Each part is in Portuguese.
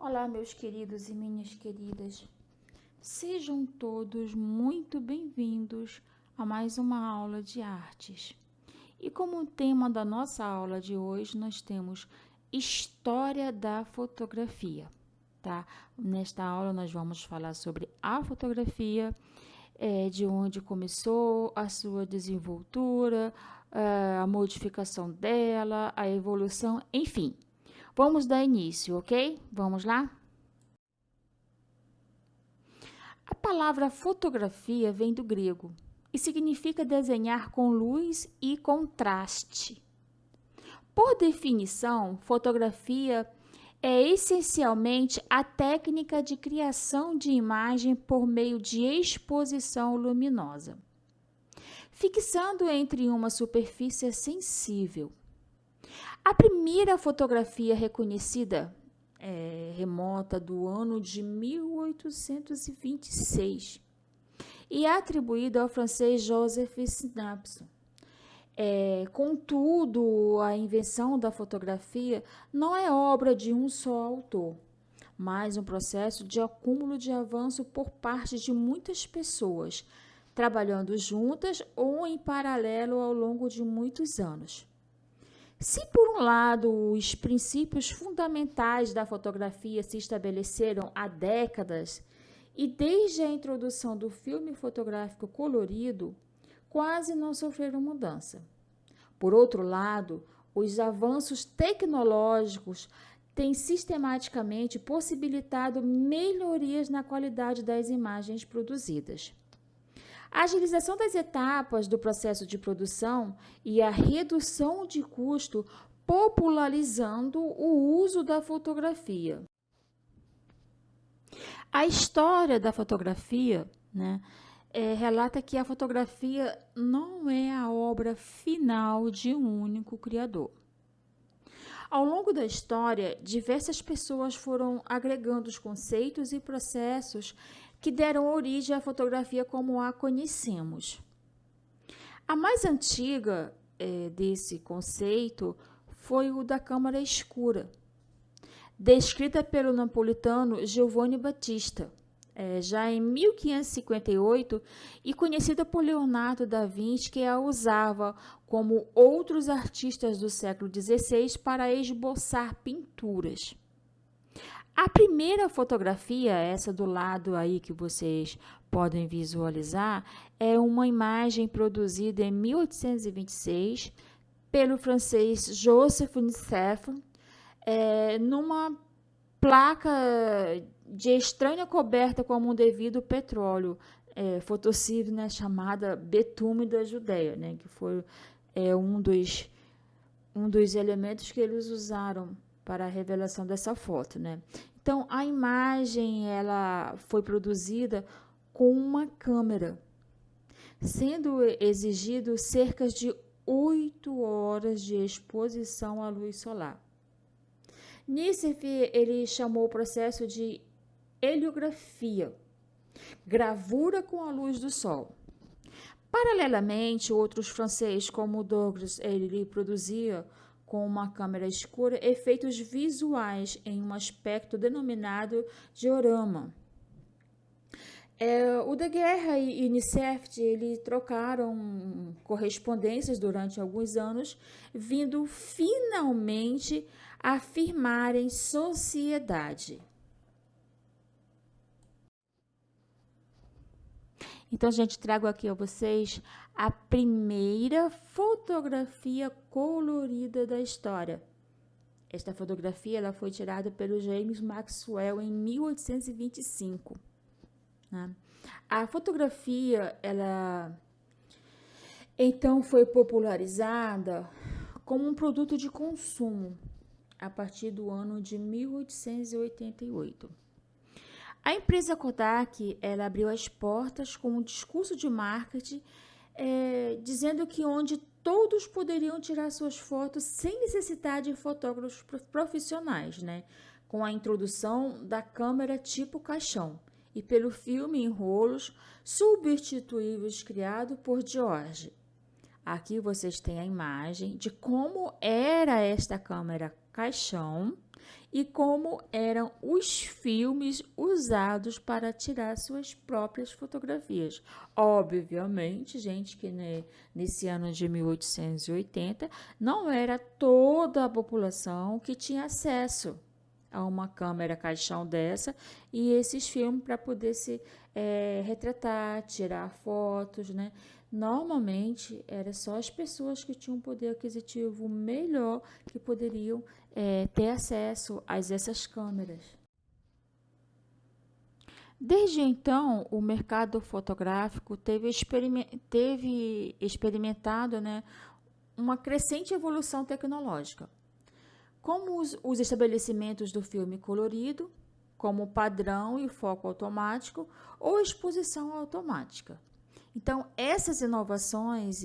Olá, meus queridos e minhas queridas. Sejam todos muito bem-vindos a mais uma aula de artes. E como tema da nossa aula de hoje, nós temos História da Fotografia, tá? Nesta aula nós vamos falar sobre a fotografia, de onde começou, a sua desenvoltura, a modificação dela, a evolução, enfim. Vamos dar início, ok? Vamos lá? A palavra fotografia vem do grego e significa desenhar com luz e contraste. Por definição, fotografia é essencialmente a técnica de criação de imagem por meio de exposição luminosa, fixando entre uma superfície sensível. A primeira fotografia reconhecida remota do ano de 1826 e atribuída ao francês Joseph Snapson. Contudo, a invenção da fotografia não é obra de um só autor, mas um processo de acúmulo de avanço por parte de muitas pessoas, trabalhando juntas ou em paralelo ao longo de muitos anos. Se, por um lado, os princípios fundamentais da fotografia se estabeleceram há décadas e desde a introdução do filme fotográfico colorido, quase não sofreram mudança. Por outro lado, os avanços tecnológicos têm sistematicamente possibilitado melhorias na qualidade das imagens produzidas. A agilização das etapas do processo de produção e a redução de custo popularizando o uso da fotografia. A história da fotografia, relata que a fotografia não é a obra final de um único criador. Ao longo da história, diversas pessoas foram agregando os conceitos e processos que deram origem à fotografia como a conhecemos. A mais antiga desse conceito foi o da câmara escura, descrita pelo napolitano Giovanni Battista, já em 1558, e conhecida por Leonardo da Vinci, que a usava, como outros artistas do século XVI, para esboçar pinturas. A primeira fotografia, essa do lado aí que vocês podem visualizar, é uma imagem produzida em 1826 pelo francês Joseph Nicef, numa placa de estranha coberta como um devido petróleo fotossível, chamada betume da Judéia, que foi um dos elementos que eles usaram para a revelação dessa foto, Então, a imagem ela foi produzida com uma câmera, sendo exigido cerca de 8 horas de exposição à luz solar. Nicef, ele chamou o processo de heliografia, gravura com a luz do sol. Paralelamente, outros franceses, como Douglas, ele produzia com uma câmera escura efeitos visuais em um aspecto denominado diorama. O Daguerre e Nicef, ele trocaram correspondências durante alguns anos, vindo finalmente a firmarem sociedade. Então, gente, trago aqui a vocês a primeira fotografia colorida da história. Esta fotografia ela foi tirada pelo James Maxwell em 1825. A fotografia, ela então foi popularizada como um produto de consumo a partir do ano de 1888. A empresa Kodak ela abriu as portas com um discurso de marketing dizendo que onde todos poderiam tirar suas fotos sem necessidade de fotógrafos profissionais, com a introdução da câmera tipo caixão e pelo filme em rolos substituíveis criado por George. Aqui vocês têm a imagem de como era esta câmera caixão e como eram os filmes usados para tirar suas próprias fotografias. Obviamente, gente, que nesse ano de 1880 não era toda a população que tinha acesso a uma câmera caixão dessa e esses filmes para poder se retratar, tirar fotos, né? Normalmente era só as pessoas que tinham um poder aquisitivo melhor que poderiam ter acesso a essas câmeras. Desde então, o mercado fotográfico teve experimentado, né, uma crescente evolução tecnológica. Como os estabelecimentos do filme colorido, como padrão e foco automático ou exposição automática. Então, essas inovações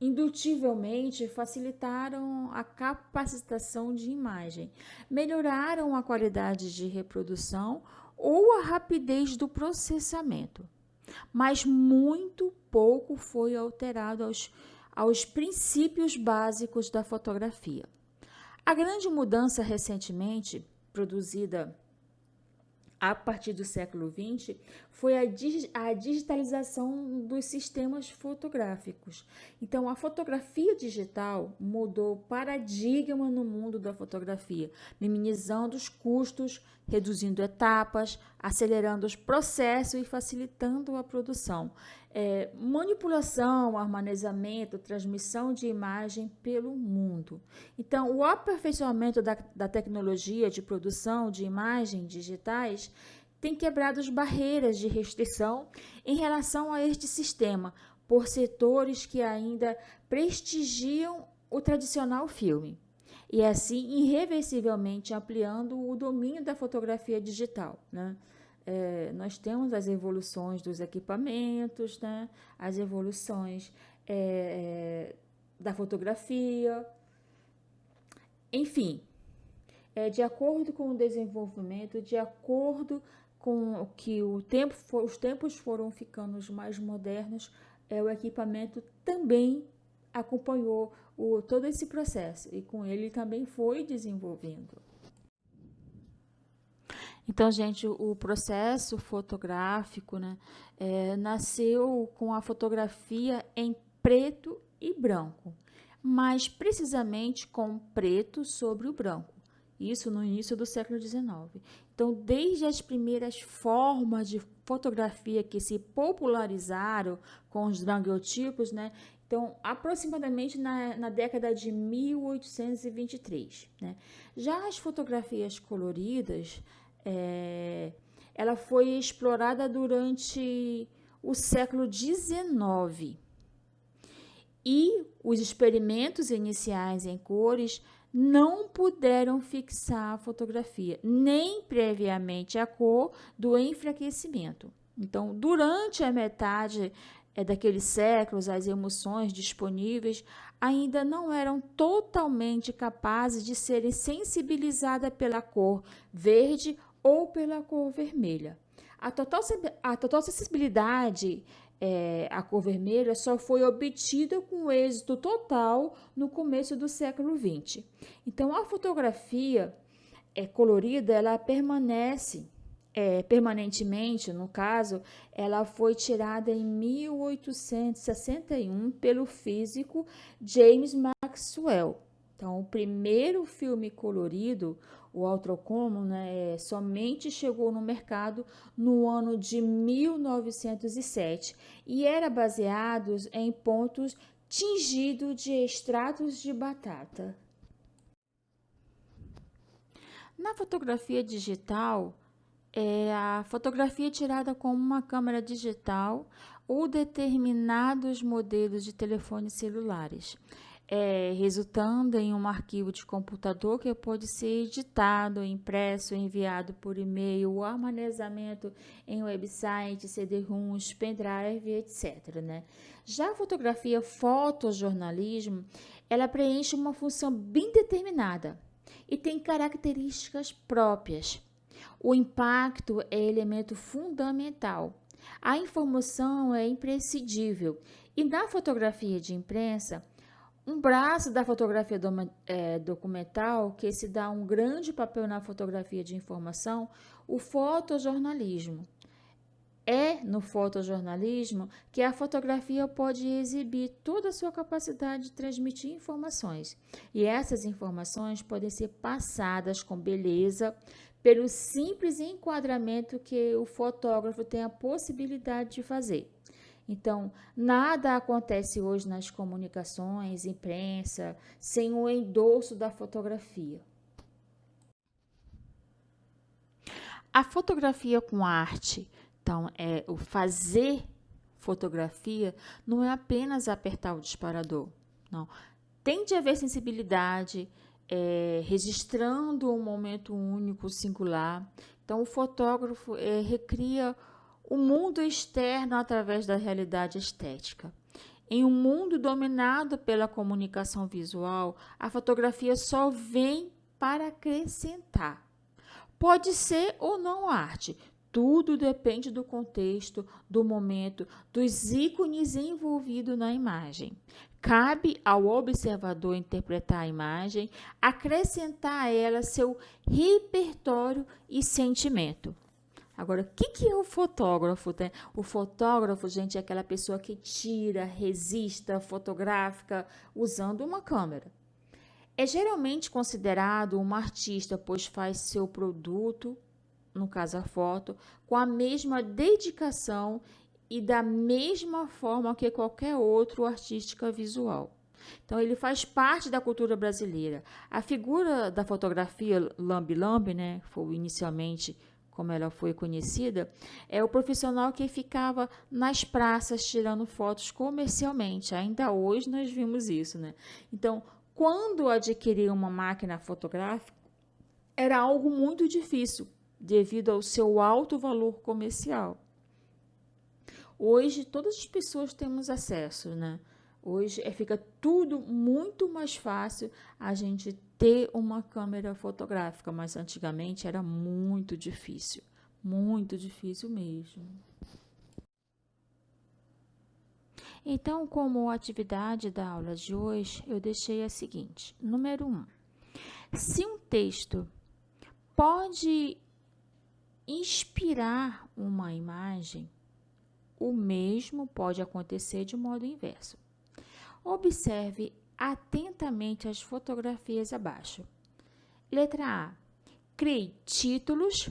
indutivelmente facilitaram a capacitação de imagem, melhoraram a qualidade de reprodução ou a rapidez do processamento, mas muito pouco foi alterado aos princípios básicos da fotografia. A grande mudança recentemente produzida a partir do século XX foi a digitalização dos sistemas fotográficos. Então, a fotografia digital mudou o paradigma no mundo da fotografia, minimizando os custos, reduzindo etapas, acelerando os processos e facilitando a produção. Manipulação, armazenamento, transmissão de imagem pelo mundo. Então, o aperfeiçoamento da tecnologia de produção de imagens digitais tem quebrado as barreiras de restrição em relação a este sistema, por setores que ainda prestigiam o tradicional filme, e assim irreversivelmente ampliando o domínio da fotografia digital, né? Nós temos as evoluções dos equipamentos, né? As evoluções da fotografia, enfim, de acordo com o desenvolvimento, de acordo com o que os tempos foram ficando mais modernos, o equipamento também acompanhou todo esse processo e com ele também foi desenvolvendo. Então, gente, o processo fotográfico, né, nasceu com a fotografia em preto e branco, mais precisamente com preto sobre o branco. Isso no início do século XIX. Então, desde as primeiras formas de fotografia que se popularizaram com os daguerreotipos, né? Então, aproximadamente na década de 1823, né? Já as fotografias coloridas, ela foi explorada durante o século XIX. E os experimentos iniciais em cores não puderam fixar a fotografia, nem previamente a cor do enfraquecimento. Então, durante a metade daqueles séculos, as emoções disponíveis ainda não eram totalmente capazes de serem sensibilizadas pela cor verde ou pela cor vermelha. A total sensibilidade à cor vermelha só foi obtida com êxito total no começo do século XX. Então, a fotografia colorida, ela permanece permanentemente, no caso, ela foi tirada em 1861 pelo físico James Maxwell. Então, o primeiro filme colorido, o Autrocomum, né, somente chegou no mercado no ano de 1907 e era baseado em pontos tingidos de extratos de batata. Na fotografia digital, a fotografia tirada com uma câmera digital ou determinados modelos de telefones celulares, resultando em um arquivo de computador que pode ser editado, impresso, enviado por e-mail, o armazenamento em website, CD-ROMs, pendrive, etc., né? Já a fotografia fotojornalismo, ela preenche uma função bem determinada e tem características próprias. O impacto é elemento fundamental. A informação é imprescindível. E na fotografia de imprensa, Um braço da fotografia documental que se dá um grande papel na fotografia de informação, o fotojornalismo. É no fotojornalismo que a fotografia pode exibir toda a sua capacidade de transmitir informações. E essas informações podem ser passadas com beleza pelo simples enquadramento que o fotógrafo tem a possibilidade de fazer. Então, nada acontece hoje nas comunicações, imprensa, sem o endorso da fotografia. A fotografia com arte, então, o fazer fotografia não é apenas apertar o disparador, não. Tem de haver sensibilidade, registrando um momento único, singular. Então, o fotógrafo recria o mundo externo através da realidade estética. Em um mundo dominado pela comunicação visual, a fotografia só vem para acrescentar. Pode ser ou não arte, tudo depende do contexto, do momento, dos ícones envolvidos na imagem. Cabe ao observador interpretar a imagem, acrescentar a ela seu repertório e sentimento. Agora, o que é o fotógrafo? Né? O fotógrafo, gente, é aquela pessoa que tira, registra, fotográfica usando uma câmera. É geralmente considerado um artista, pois faz seu produto, no caso a foto, com a mesma dedicação e da mesma forma que qualquer outro artística visual. Então, ele faz parte da cultura brasileira. A figura da fotografia lambe-lambe, né, foi inicialmente como ela foi conhecida, é o profissional que ficava nas praças tirando fotos comercialmente. Ainda hoje nós vimos isso, né? Então, quando adquirir uma máquina fotográfica, era algo muito difícil, devido ao seu alto valor comercial. Hoje, todas as pessoas temos acesso, né? Hoje fica tudo muito mais fácil a gente ter uma câmera fotográfica, mas antigamente era muito difícil mesmo. Então, como atividade da aula de hoje, eu deixei a seguinte: número 1. Se um texto pode inspirar uma imagem, o mesmo pode acontecer de modo inverso. Observe atentamente as fotografias abaixo. Letra A. Crie títulos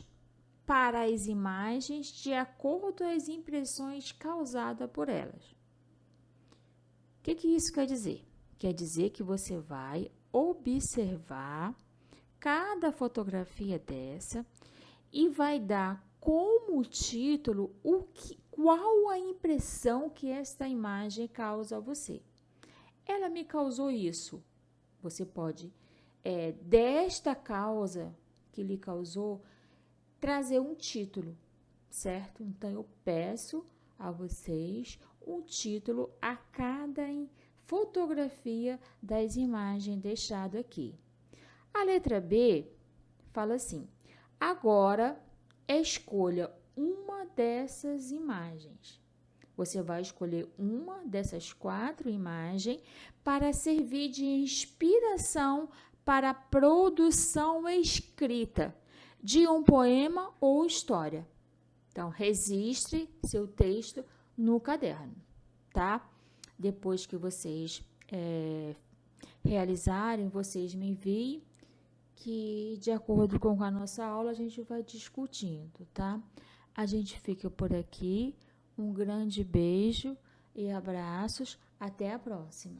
para as imagens de acordo com as impressões causadas por elas. O que isso quer dizer? Quer dizer que você vai observar cada fotografia dessa e vai dar como título qual a impressão que esta imagem causa a você. Ela me causou isso. Você pode, desta causa que lhe causou, trazer um título, certo? Então, eu peço a vocês um título a cada fotografia das imagens deixadas aqui. A letra B fala assim: agora escolha uma dessas imagens. Você vai escolher uma dessas 4 imagens para servir de inspiração para a produção escrita de um poema ou história. Então, registre seu texto no caderno, tá? Depois que vocês realizarem, vocês me enviem, que de acordo com a nossa aula a gente vai discutindo, tá? A gente fica por aqui. Um grande beijo e abraços. Até a próxima.